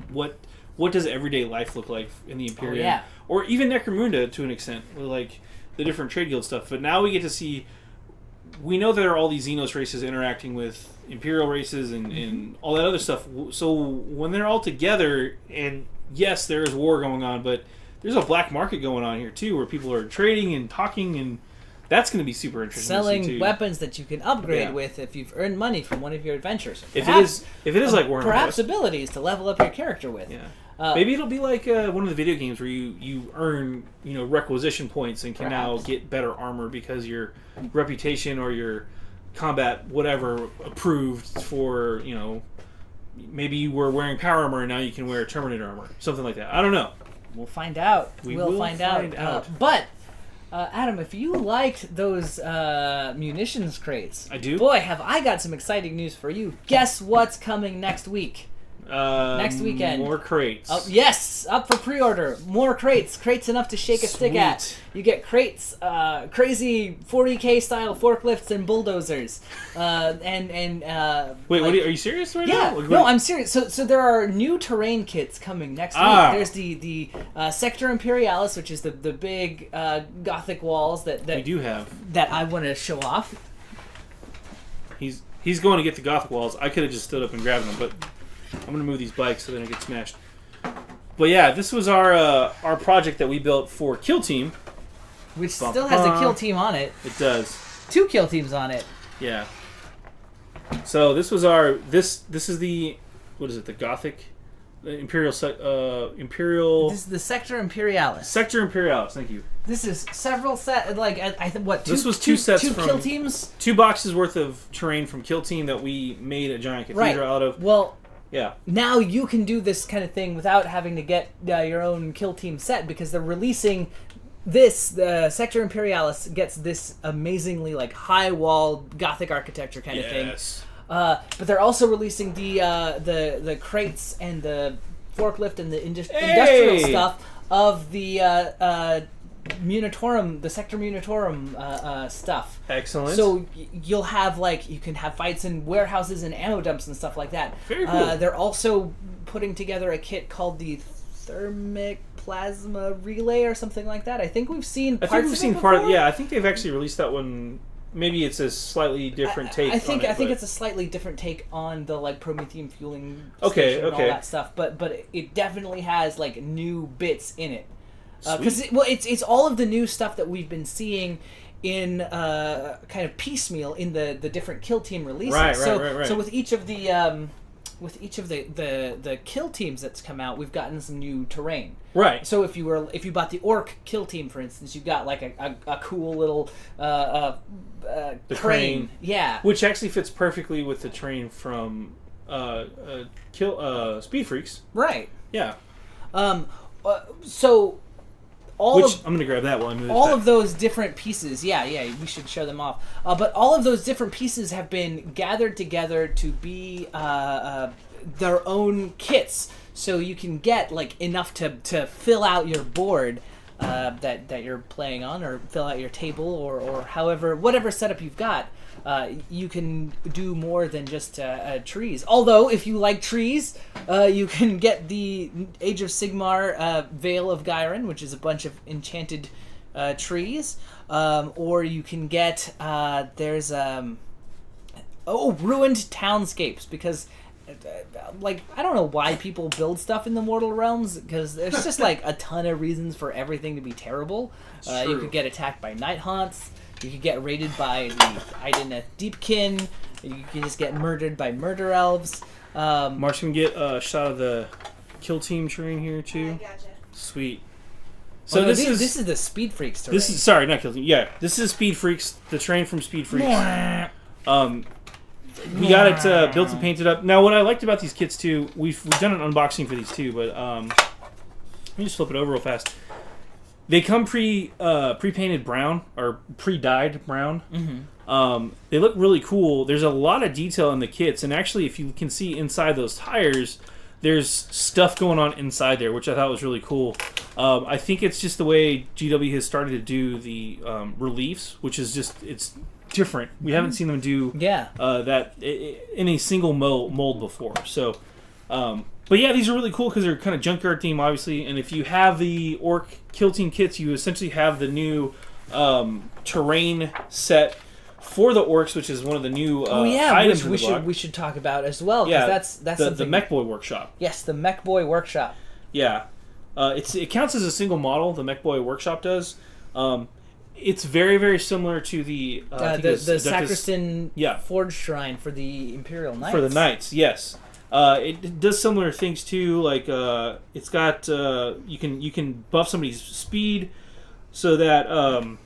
what does everyday life look like in the Imperium? Or even Necromunda to an extent, with like the different trade guild stuff. But now we get to see, we know there are all these Xenos races interacting with Imperial races and all that other stuff. So when they're all together, and yes, there is war going on, but there's a black market going on here too, where people are trading and talking, and that's going to be super interesting. Selling weapons that you can upgrade with if you've earned money from one of your adventures. If it is like Warhammer, perhaps abilities to level up your character with. Yeah. Maybe it'll be like one of the video games where you earn requisition points and can now get better armor because your reputation or your combat whatever approved for maybe you were wearing power armor and now you can wear Terminator armor, something like that. I don't know. We'll find out. We'll find out. But Adam, if you liked those munitions crates, I do. Boy, have I got some exciting news for you. Guess what's coming next week? Next weekend. More crates. Yes, up for pre-order. More crates. Crates enough to shake a stick at. You get crates, crazy 40K style forklifts and bulldozers. Wait, are you serious right now? No, I'm serious. So there are new terrain kits coming next week. There's the Sector Imperialis, which is the big Gothic walls that we do have. That I want to show off. He's going to get the Gothic walls. I could have just stood up and grabbed them, but I'm going to move these bikes so they don't get smashed. But yeah, this was our project that we built for Kill Team. Which still has a Kill Team on it. It does. 2 Kill Teams on it. Yeah. So this was this is the, what is it, the Gothic Imperial... This is the Sector Imperialis. Sector Imperialis, thank you. This is several This was two sets two from Kill Teams? 2 boxes worth of terrain from Kill Team that we made a giant cathedral out of. Well... Yeah. Now you can do this kind of thing without having to get your own Kill Team set because they're releasing this. The Sector Imperialis gets this amazingly high wall Gothic architecture kind of thing. But they're also releasing the crates and the forklift and the industrial stuff of the Munitorum, the Sector Munitorum stuff. Excellent. So you'll have you can have fights in warehouses and ammo dumps and stuff like that. Very cool. They're also putting together a kit called the Thermic Plasma Relay or something like that. I think we've seen part of it. Yeah, I think they've actually released that one. Maybe it's a slightly different take. I think it's a slightly different take on the Prometheum fueling station and all that stuff. But it definitely has new bits in it. Because it's all of the new stuff that we've been seeing in kind of piecemeal in the different Kill Team releases. Right. So with each of the Kill Teams that's come out, we've gotten some new terrain. Right. So if you bought the Ork Kill Team, for instance, you got a cool little the crane. Yeah. Which actually fits perfectly with the terrain from Speed Freaks. Right. Yeah. So. I'm going to grab that while I move all of those different pieces, we should show them off. But all of those different pieces have been gathered together to be their own kits, so you can get enough to fill out your board that you're playing on, or fill out your table, or whatever setup you've got. You can do more than just trees. Although, if you like trees, you can get the Age of Sigmar Veil of Gyron, which is a bunch of enchanted trees. Or you can get, there's, ruined townscapes, because, I don't know why people build stuff in the Mortal Realms, because there's just, a ton of reasons for everything to be terrible. You could get attacked by night haunts. You could get raided by the Ideneth Deepkin. You can just get murdered by murder elves. Marsh can get a shot of the Kill Team terrain here too. I gotcha. Sweet. So this is the Speed Freaks terrain. Sorry, not Kill Team. Yeah, this is Speed Freaks. The terrain from Speed Freaks. We got it built and painted up. Now, what I liked about these kits too, we've done an unboxing for these too, but let me just flip it over real fast. They come pre-painted brown, or pre-dyed brown. Mm-hmm. They look really cool. There's a lot of detail in the kits, and actually, if you can see inside those tires, there's stuff going on inside there, which I thought was really cool. I think it's just the way GW has started to do the reliefs, which is just, it's different. We haven't seen them do that in a single mold before. So, but yeah, these are really cool because they're kind of junkyard theme, obviously. And if you have the Ork Kill Team kits, you essentially have the new terrain set for the orcs, which is one of the new items which we should talk about as well. Yeah, that's the Mech Boy Workshop. Yes, the Mech Boy Workshop. Yeah, It counts as a single model. The Mech Boy Workshop does. It's very, very similar to the Sacristan Forge Shrine for the Imperial Knights. For the Knights, yes. It does similar things too. Like it's got you can buff somebody's speed so that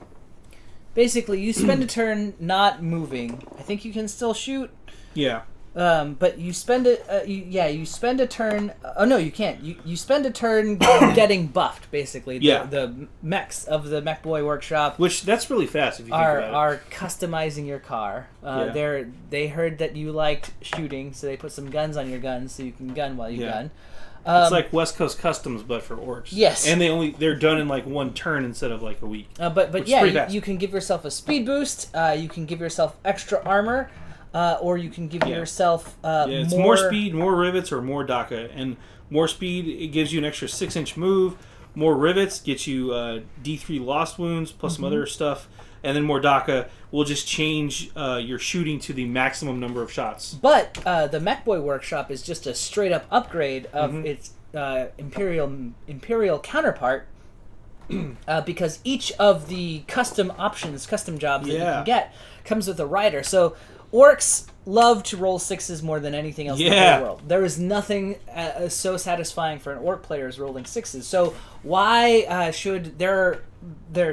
basically you spend a turn not moving. I think you can still shoot. Yeah. But you spend you spend a turn. Oh no, you can't. You spend a turn getting buffed. Basically, the mechs of the Mech Boy Workshop, which that's really fast if you think about it, are customizing your car. They heard that you liked shooting, so they put some guns on your guns so you can gun while you gun. It's like West Coast Customs, but for orcs. Yes, and they're done in like one turn instead of like a week. But you can give yourself a speed boost. You can give yourself extra armor. Or you can give yourself it's more speed, more rivets, or more DACA. And more speed, it gives you an extra 6-inch move. More rivets gets you D3 lost wounds, plus some other stuff. And then more DACA will just change your shooting to the maximum number of shots. But the Mech Boy Workshop is just a straight-up upgrade of its Imperial counterpart. Because each of the custom options, custom jobs that you can get, comes with a rider. So orcs love to roll 6s more than anything else in the whole world. There is nothing so satisfying for an orc player as rolling 6s. So why should their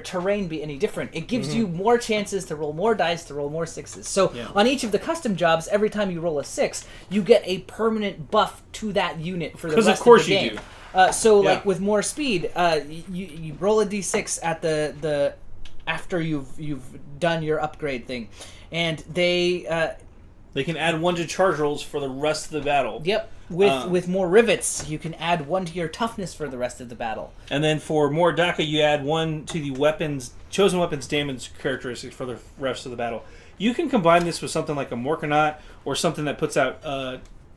terrain be any different? It gives you more chances to roll more dice, to roll more 6s. So on each of the custom jobs, every time you roll a 6, you get a permanent buff to that unit for the rest of the game. Because of course you do. Like with more speed, you roll a d6 at the after you've done your upgrade thing, and they can add 1 to charge rolls for the rest of the battle. Yep. With more rivets, you can add 1 to your toughness for the rest of the battle. And then for more DACA, you add 1 to the chosen weapons damage characteristics for the rest of the battle. You can combine this with something like a Morkanaut or something that puts out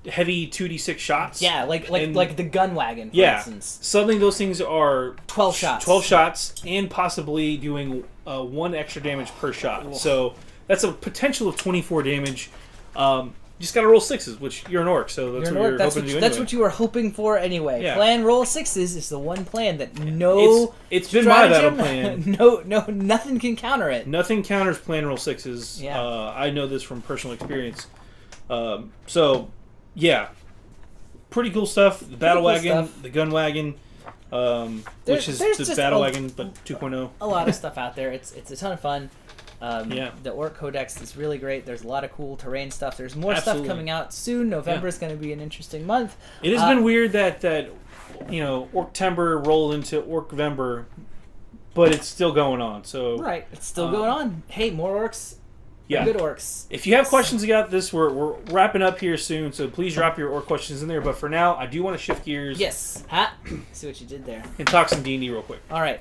heavy 2d6 shots. Yeah, like the gun wagon, for instance. Suddenly those things are 12 shots. 12 shots, and possibly doing 1 extra damage per shot. Oof. So that's a potential of 24 damage. You just gotta roll 6s, which you're an orc, so that's what you're hoping to do anyway. That's what you were hoping for anyway. Yeah. Plan roll 6s is the one plan that it's been my battle plan. Nothing can counter it. Nothing counters plan roll 6s. Yeah. I know this from personal experience. Pretty cool stuff. The battle wagon, the gun wagon, which is the battle wagon, but 2.0. A lot of stuff out there. It's a ton of fun. The Ork Codex is really great. There's a lot of cool terrain stuff. There's more stuff coming out soon. November is going to be an interesting month. It has been weird that Orktember rolled into Orkvember, but it's still going on. So right, it's still going on. Hey, more orcs. Yeah. Good orcs. If you have questions about this, we're wrapping up here soon, so please drop your orc questions in there. But for now, I do want to shift gears. Yes. See what you did there. And talk some D&D real quick. All right.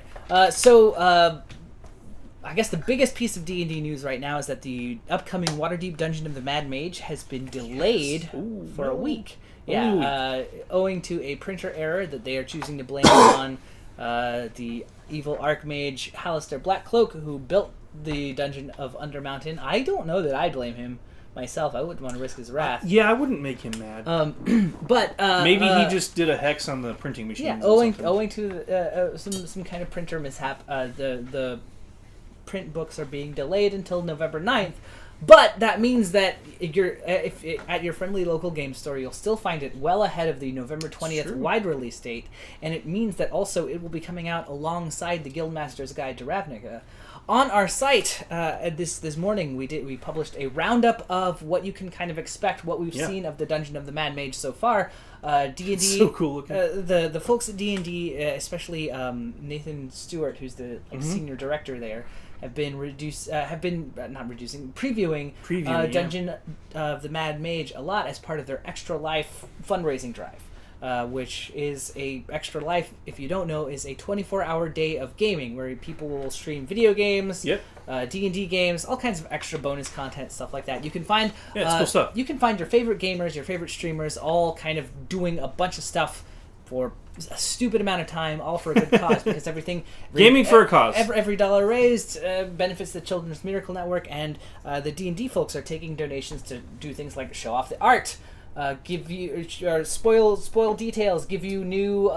I guess the biggest piece of D&D news right now is that the upcoming Waterdeep Dungeon of the Mad Mage has been delayed for a week. Yeah, owing to a printer error that they are choosing to blame on the evil Archmage Halaster Blackcloak, who built the Dungeon of Undermountain. I don't know that I blame him myself. I wouldn't want to risk his wrath. Yeah, I wouldn't make him mad. But maybe he just did a hex on the printing machine. Yeah, owing to some kind of printer mishap, the print books are being delayed until November 9th. But that means that at your friendly local game store, you'll still find it well ahead of the November 20th wide release date, and it means that also it will be coming out alongside the Guildmaster's Guide to Ravnica. On our site this morning, we published a roundup of what you can kind of expect, what we've seen of the Dungeon of the Mad Mage so far. D&D, so cool looking. The folks at D&D, especially Nathan Stewart, who's the senior director there, have been previewing Dungeon of the Mad Mage a lot as part of their Extra Life fundraising drive. Which is a Extra Life, if you don't know, is a 24-hour day of gaming where people will stream video games, D&D games, all kinds of extra bonus content, stuff like that. You can find it's cool stuff. You can find your favorite gamers, your favorite streamers, all kind of doing a bunch of stuff for a stupid amount of time, all for a good cause, because gaming for a cause. Every dollar raised benefits the Children's Miracle Network, and the D&D folks are taking donations to do things like show off the art give you or spoil details, give you new.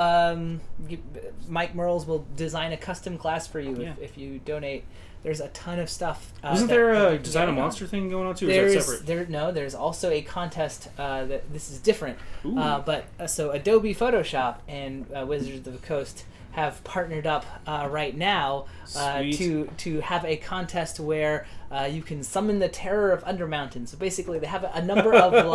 Mike Merles will design a custom class for you if you donate. There's a ton of stuff. Isn't there a design a monster thing going on too? Or is that separate? There's also a contest that this is different. So Adobe Photoshop and Wizards of the Coast have partnered up right now to have a contest where you can summon the terror of Undermountain. So basically, they have a number of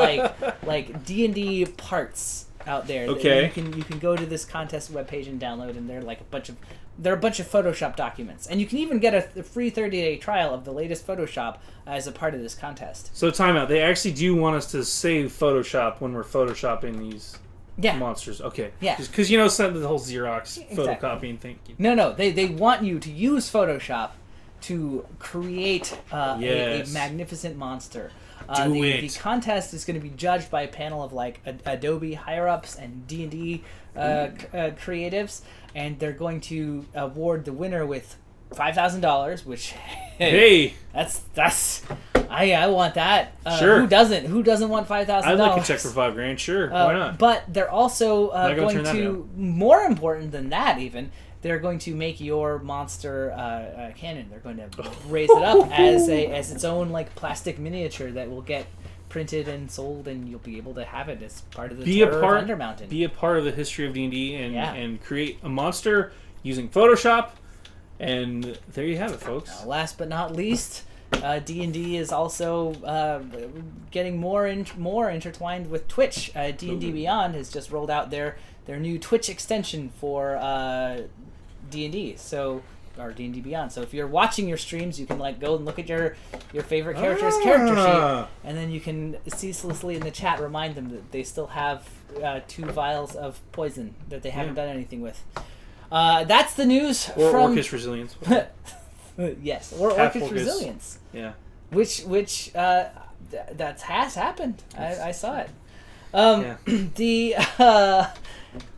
like D&D parts out there. Okay. You can go to this contest webpage and download, and they're like a bunch of Photoshop documents, and you can even get a free 30-day trial of the latest Photoshop as a part of this contest. So time out. They actually do want us to save Photoshop when we're photoshopping these monsters. Okay. Yeah. Because the whole Xerox photocopying thing. No. They want you to use Photoshop to create a magnificent monster. The contest is going to be judged by a panel of like Adobe higher-ups and D&D creatives, and they're going to award the winner with $5,000, which that's I want that. Sure. Who doesn't want $5,000? I'd like a check for $5,000. Sure, why not? But they're also going to, more important than that even, they're going to make your monster canon. They're going to raise it up as its own like plastic miniature that will get printed and sold, and you'll be able to have it as part of the terror of Undermountain. Be a part of the history of D&D and create a monster using Photoshop. And there you have it, folks. Last but not least, D&D is also getting more intertwined with Twitch. D&D Beyond has just rolled out their new Twitch extension for D&D. Or D&D Beyond. So if you're watching your streams, you can go and look at your favorite character's character sheet, and then you can ceaselessly in the chat remind them that they still have 2 vials of poison that they haven't done anything with. That's the news or from Orcish Resilience. Yes, or Orcish Resilience. Yeah. Which that has happened. I saw it.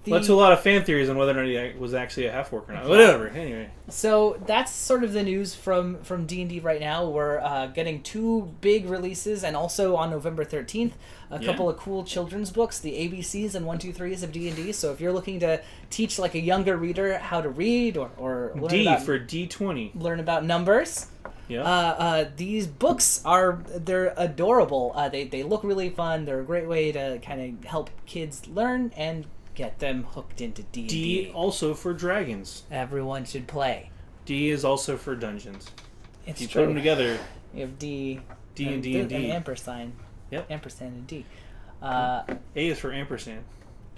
Led to a lot of fan theories on whether or not he was actually a half-orc or not. Whatever. Anyway. So that's sort of the news from D&D right now. We're getting 2 big releases, and also on November 13th, a couple of cool children's books, the ABCs and 1, 2, 3s of D&D. So if you're looking to teach like a younger reader how to read or learn D for D20. Learn about numbers. Yeah. These books they're adorable. They look really fun. They're a great way to kind of help kids learn and get them hooked into D&D. D also for dragons. Everyone should play. D is also for dungeons. It's you true. put them together. You have D and D and D. An ampersand. Yep. Ampersand and D. A is for ampersand.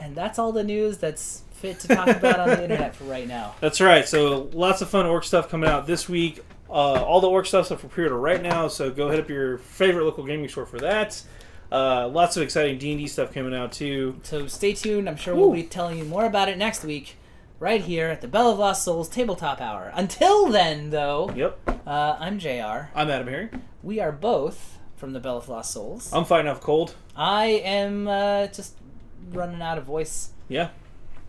And that's all the news that's fit to talk about on the internet for right now. That's right. So lots of fun orc stuff coming out this week. All the orc stuff's up for pre-order right now, so go hit up your favorite local gaming store for that. Lots of exciting D&D stuff coming out too. So stay tuned. I'm sure we'll be telling you more about it next week, right here at the Bell of Lost Souls Tabletop Hour. Until then, though, I'm JR. I'm Adam Harry. We are both from the Bell of Lost Souls. I'm fighting off cold. I am just running out of voice. Yeah.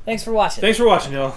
Thanks for watching. Thanks for watching, y'all.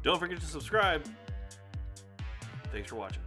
Don't forget to subscribe. Thanks for watching.